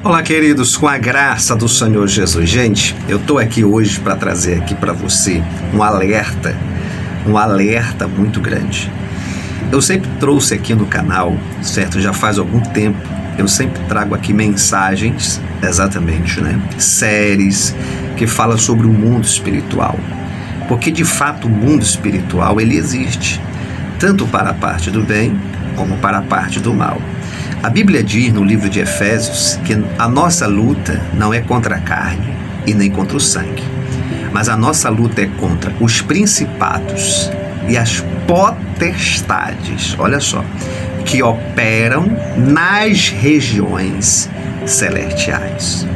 Olá, queridos, com a graça do Senhor Jesus. Gente, eu estou aqui hoje para trazer aqui para você um alerta muito grande. Eu sempre trouxe aqui no canal, certo? Já faz algum tempo, eu sempre trago aqui mensagens, exatamente, séries que falam sobre o mundo espiritual. Porque, de fato, o mundo espiritual, ele existe, tanto para a parte do bem, como para a parte do mal. A Bíblia diz no livro de Efésios que a nossa luta não é contra a carne e nem contra o sangue, mas a nossa luta é contra os principados e as potestades, olha só, que operam nas regiões celestiais.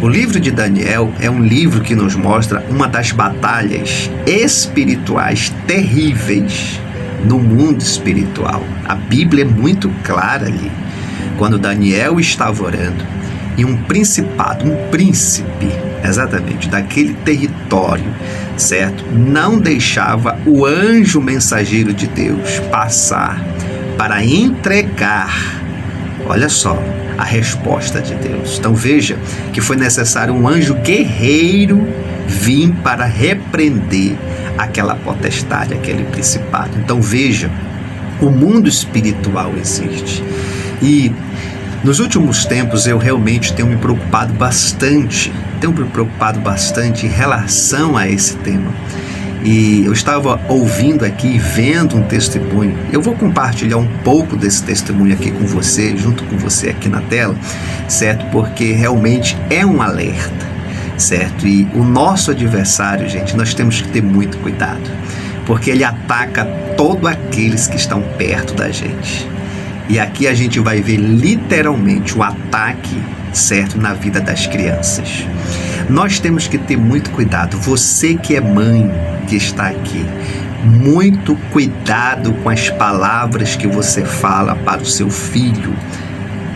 O livro de Daniel é um livro que nos mostra uma das batalhas espirituais terríveis no mundo espiritual. A Bíblia é muito clara ali. Quando Daniel estava orando, e um principado, um príncipe, exatamente, daquele território, certo? Não deixava o anjo mensageiro de Deus passar para entregar, olha só, a resposta de Deus. Então veja que foi necessário um anjo guerreiro vir para repreender aquela potestade, aquele principado. Então veja, o mundo espiritual existe. E nos últimos tempos eu realmente tenho me preocupado bastante em relação a esse tema. E eu estava ouvindo aqui, vendo um testemunho. Eu vou compartilhar um pouco desse testemunho aqui com você, junto com você aqui na tela, certo? Porque realmente é um alerta, certo? E o nosso adversário, gente, nós temos que ter muito cuidado, porque ele ataca todos aqueles que estão perto da gente. E aqui a gente vai ver literalmente o ataque, certo, na vida das crianças. Nós temos que ter muito cuidado. Você que é mãe, que está aqui, muito cuidado com as palavras que você fala para o seu filho,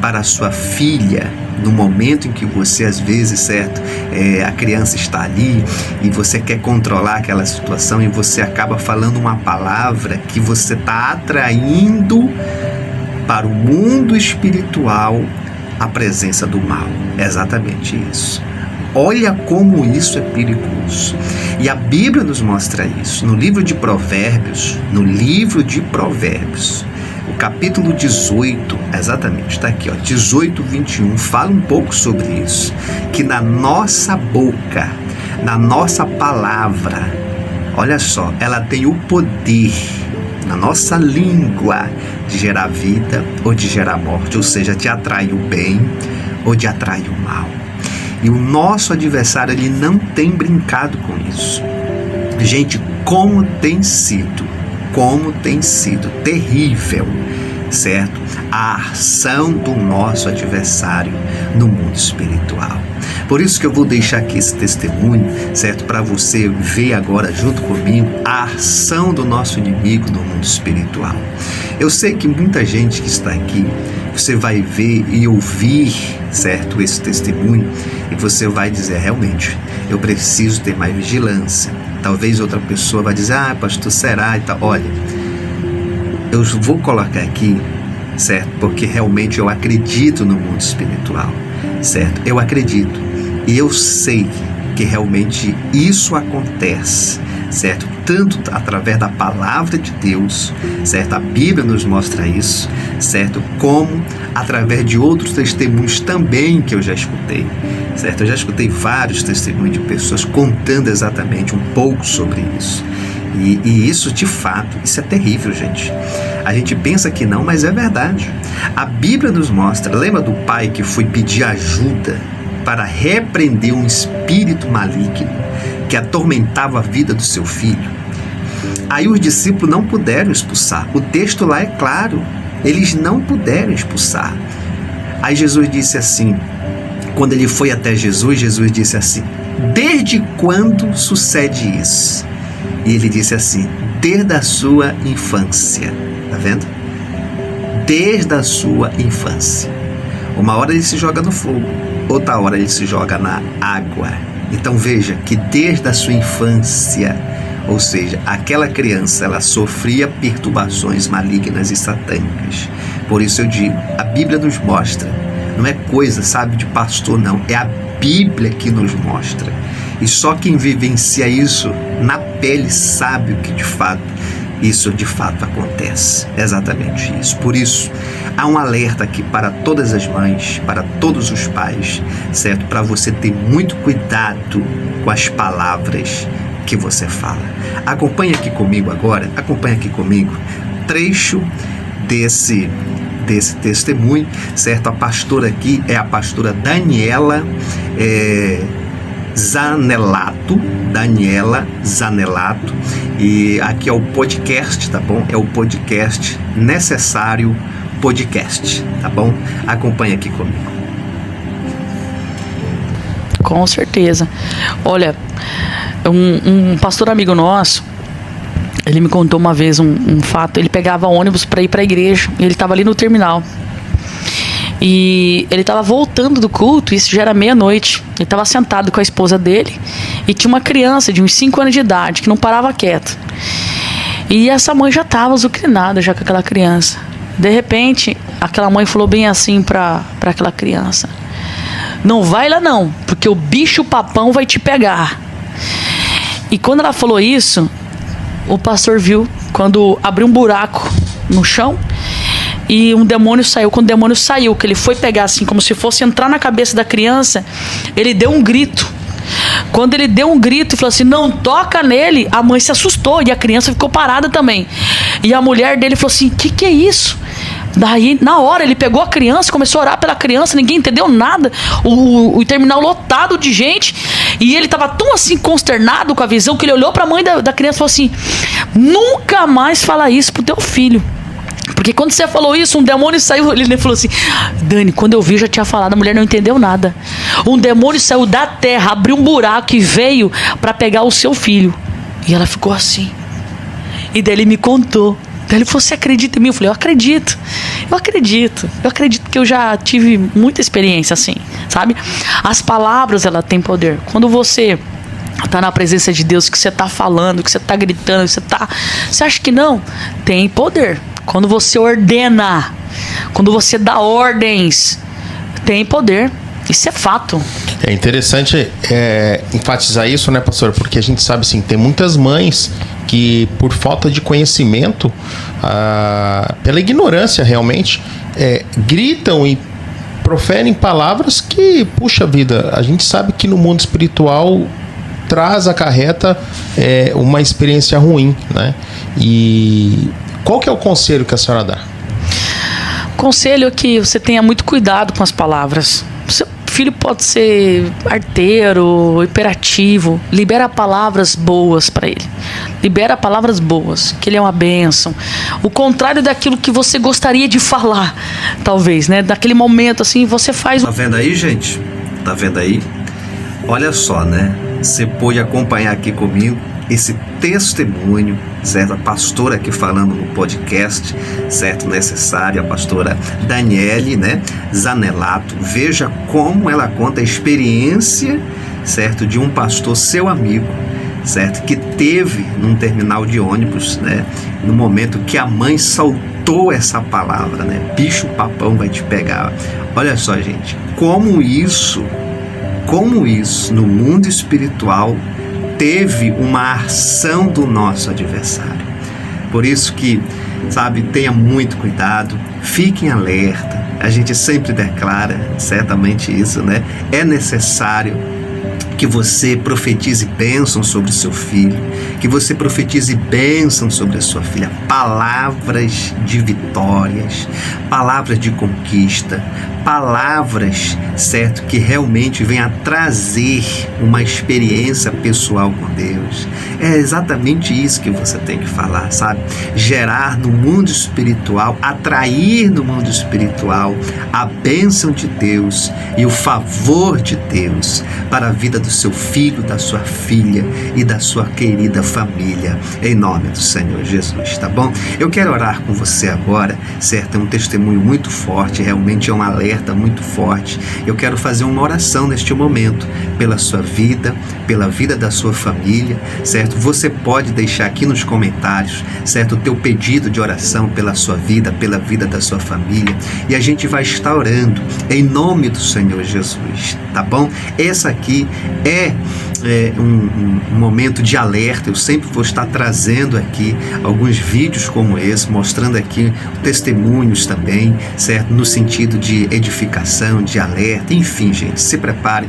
para a sua filha, no momento em que você, às vezes, certo, a criança está ali e você quer controlar aquela situação e você acaba falando uma palavra que você está atraindo para o mundo espiritual a presença do mal. É exatamente isso. Olha como isso é perigoso. E a Bíblia nos mostra isso. No livro de Provérbios, o capítulo 18, exatamente, está aqui, 18, 21, fala um pouco sobre isso. Que na nossa boca, na nossa palavra, olha só, ela tem o poder, na nossa língua, de gerar vida ou de gerar morte, ou seja, de atrair o bem ou de atrair o mal. E o nosso adversário, ele não tem brincado com isso. Gente, como tem sido terrível, certo? A ação do nosso adversário no mundo espiritual. Por isso que eu vou deixar aqui esse testemunho, certo? Para você ver agora junto comigo a ação do nosso inimigo no mundo espiritual. Eu sei que muita gente que está aqui, você vai ver e ouvir, certo, esse testemunho, e você vai dizer, realmente, eu preciso ter mais vigilância. Talvez outra pessoa vai dizer, pastor, será? E tal. Olha, eu vou colocar aqui, certo, porque realmente eu acredito no mundo espiritual, certo? Eu acredito e eu sei que realmente isso acontece, certo? Tanto através da palavra de Deus, certo? A Bíblia nos mostra isso, certo? Como através de outros testemunhos também que eu já escutei, certo? Eu já escutei vários testemunhos de pessoas contando exatamente um pouco sobre isso. E isso, de fato, isso é terrível, gente. A gente pensa que não, mas é verdade. A Bíblia nos mostra, lembra do pai que foi pedir ajuda para repreender um espírito maligno que atormentava a vida do seu filho? Aí os discípulos não puderam expulsar. O texto lá é claro, eles não puderam expulsar. Aí Jesus disse assim, quando ele foi até Jesus, Jesus disse assim, desde quando sucede isso? E ele disse assim, desde a sua infância. Tá vendo? Desde a sua infância. Uma hora ele se joga no fogo, outra hora ele se joga na água. Então veja que desde a sua infância, ou seja, aquela criança, ela sofria perturbações malignas e satânicas. Por isso eu digo, a Bíblia nos mostra não é coisa, sabe, de pastor, não. É a Bíblia que nos mostra. E só quem vivencia isso na pele sabe o que isso de fato acontece. É exatamente isso. Por isso, há um alerta aqui para todas as mães, para todos os pais, certo? Para você ter muito cuidado com as palavras que você fala. Acompanhe aqui comigo agora, trecho desse testemunho, certo? A pastora aqui é a pastora Daniela Zanelato, e aqui é o podcast, tá bom? É o podcast Necessário Podcast, tá bom? Acompanha aqui comigo. Com certeza. Olha, um pastor amigo nosso, ele me contou uma vez um fato. Ele pegava ônibus para ir para a igreja, e ele estava ali no terminal. E ele estava voltando do culto, isso já era meia-noite. Ele estava sentado com a esposa dele e tinha uma criança de uns 5 anos de idade que não parava quieta. E essa mãe já estava azucrinada já com aquela criança. De repente, aquela mãe falou bem assim para aquela criança: não vai lá não, porque o bicho papão vai te pegar. E quando ela falou isso, o pastor viu quando abriu um buraco no chão e um demônio saiu. Quando o demônio saiu, que ele foi pegar assim, como se fosse entrar na cabeça da criança, ele deu um grito. Quando ele deu um grito e falou assim: não toca nele, a mãe se assustou e a criança ficou parada também. E a mulher dele falou assim: que é isso? Daí, na hora, ele pegou a criança, começou a orar pela criança, ninguém entendeu nada. O terminal lotado de gente. E ele estava tão assim consternado com a visão que ele olhou para a mãe da criança e falou assim: nunca mais fala isso pro teu filho. Porque quando você falou isso, um demônio saiu. Ele falou assim: Dani, quando eu vi, eu já tinha falado. A mulher não entendeu nada. Um demônio saiu da terra, abriu um buraco e veio para pegar o seu filho. E ela ficou assim. E daí ele me contou. Daí ele falou: você acredita em mim? Eu falei: eu acredito que eu já tive muita experiência assim, sabe? As palavras, ela tem poder. Quando você tá na presença de Deus, que você tá falando, que você tá gritando, que você acha que não? Tem poder. Quando você ordena, quando você dá ordens, tem poder. Isso é fato. É interessante enfatizar isso, né, pastor? Porque a gente sabe, assim, tem muitas mães que, por falta de conhecimento, pela ignorância realmente, gritam e proferem palavras que, puxa vida, a gente sabe que no mundo espiritual acarreta uma experiência ruim, né? E qual que é o conselho que a senhora dá? O conselho é que você tenha muito cuidado com as palavras. Seu filho pode ser arteiro, hiperativo. Libera palavras boas para ele. Libera palavras boas, que ele é uma bênção. O contrário daquilo que você gostaria de falar, talvez, né? Daquele momento assim, você faz... Tá vendo aí, gente? Tá vendo aí? Olha só, né? Você pôde acompanhar aqui comigo esse testemunho, certo? A pastora aqui falando no podcast, certo? Necessário, a pastora Daniele, né? Zanelato. Veja como ela conta a experiência, certo? De um pastor, seu amigo, certo? Que teve num terminal de ônibus, né? No momento que a mãe soltou essa palavra, né? Bicho papão vai te pegar. Olha só, gente, como isso no mundo espiritual teve uma ação do nosso adversário. Por isso que, sabe, tenha muito cuidado, fiquem alerta. A gente sempre declara certamente isso, né? É necessário que você profetize bênção sobre o seu filho, que você profetize bênção sobre a sua filha, palavras de vitórias, palavras de conquista, palavras, certo, que realmente venham a trazer uma experiência pessoal com Deus. É exatamente isso que você tem que falar, sabe? Gerar no mundo espiritual, atrair no mundo espiritual a bênção de Deus e o favor de Deus para a vida do seu filho, da sua filha e da sua querida família, em nome do Senhor Jesus, tá bom? Eu quero orar com você agora, certo? É um testemunho muito forte, realmente é um alerta muito forte. Eu quero fazer uma oração neste momento, pela sua vida, pela vida da sua família, certo? Você pode deixar aqui nos comentários, certo? O teu pedido de oração pela sua vida, pela vida da sua família, e a gente vai estar orando em nome do Senhor Jesus, tá bom? Essa aqui é um momento de alerta. Eu sempre vou estar trazendo aqui alguns vídeos como esse, mostrando aqui testemunhos também, certo? No sentido de edificação, de alerta, enfim, gente, se prepare,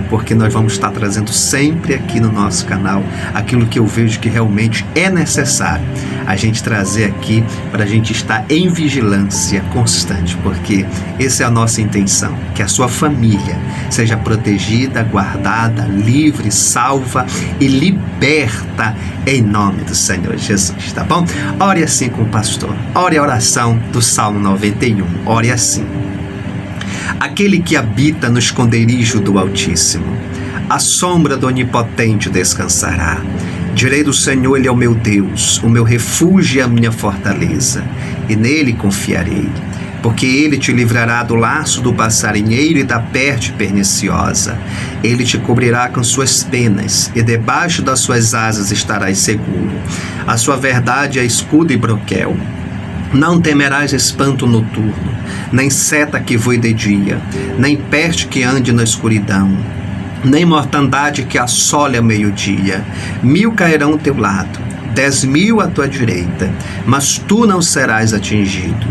porque nós vamos estar trazendo sempre aqui no nosso canal aquilo que eu vejo que realmente é necessário a gente trazer aqui, para a gente estar em vigilância constante, porque essa é a nossa intenção, que a sua família seja protegida, guardada, livre, salva e liberta em nome do Senhor Jesus, tá bom? Ore assim com o pastor, ore a oração do Salmo 91, ore assim: aquele que habita no esconderijo do Altíssimo, à sombra do Onipotente descansará. Direi do Senhor, Ele é o meu Deus, o meu refúgio e a minha fortaleza, e nele confiarei. Porque Ele te livrará do laço do passarinheiro e da peste perniciosa. Ele te cobrirá com suas penas, e debaixo das suas asas estarás seguro. A sua verdade é escudo e broquel. Não temerás espanto noturno, nem seta que voe de dia, nem peste que ande na escuridão, nem mortandade que assole a meio-dia. 1000 cairão ao teu lado, 10.000 à tua direita, mas tu não serás atingido.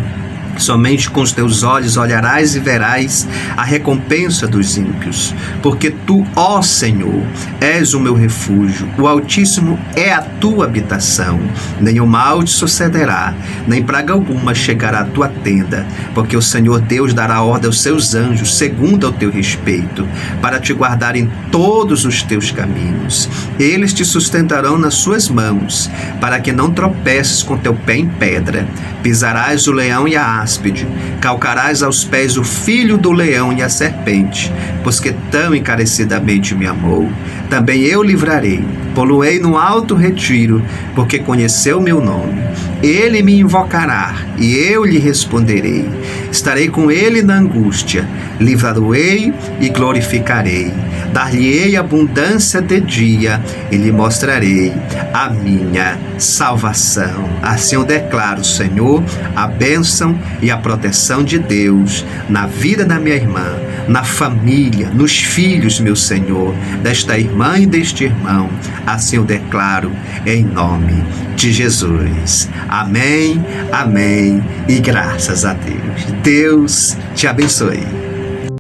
Somente com os teus olhos olharás e verás a recompensa dos ímpios, porque tu, ó Senhor, és o meu refúgio, o Altíssimo é a tua habitação. Nenhum mal te sucederá, nem praga alguma chegará à tua tenda, porque o Senhor Deus dará ordem aos seus anjos, segundo ao teu respeito, para te guardar em todos os teus caminhos. Eles te sustentarão nas suas mãos, para que não tropeces com teu pé em pedra. Pisarás o leão e a áspide, calcarás aos pés o filho do leão e a serpente, pois que tão encarecidamente me amou. Também eu livrarei, pô-lo-ei no alto retiro, porque conheceu meu nome. Ele me invocará, e eu lhe responderei. Estarei com ele na angústia, livrá-lo-ei e glorificarei. Dar-lhe-ei abundância de dia, e lhe mostrarei a minha salvação. Assim eu declaro, Senhor, a bênção e a proteção de Deus na vida da minha irmã, na família, nos filhos, meu Senhor, desta irmã e deste irmão. Assim eu declaro em nome de Jesus. Amém, amém e graças a Deus. Deus te abençoe.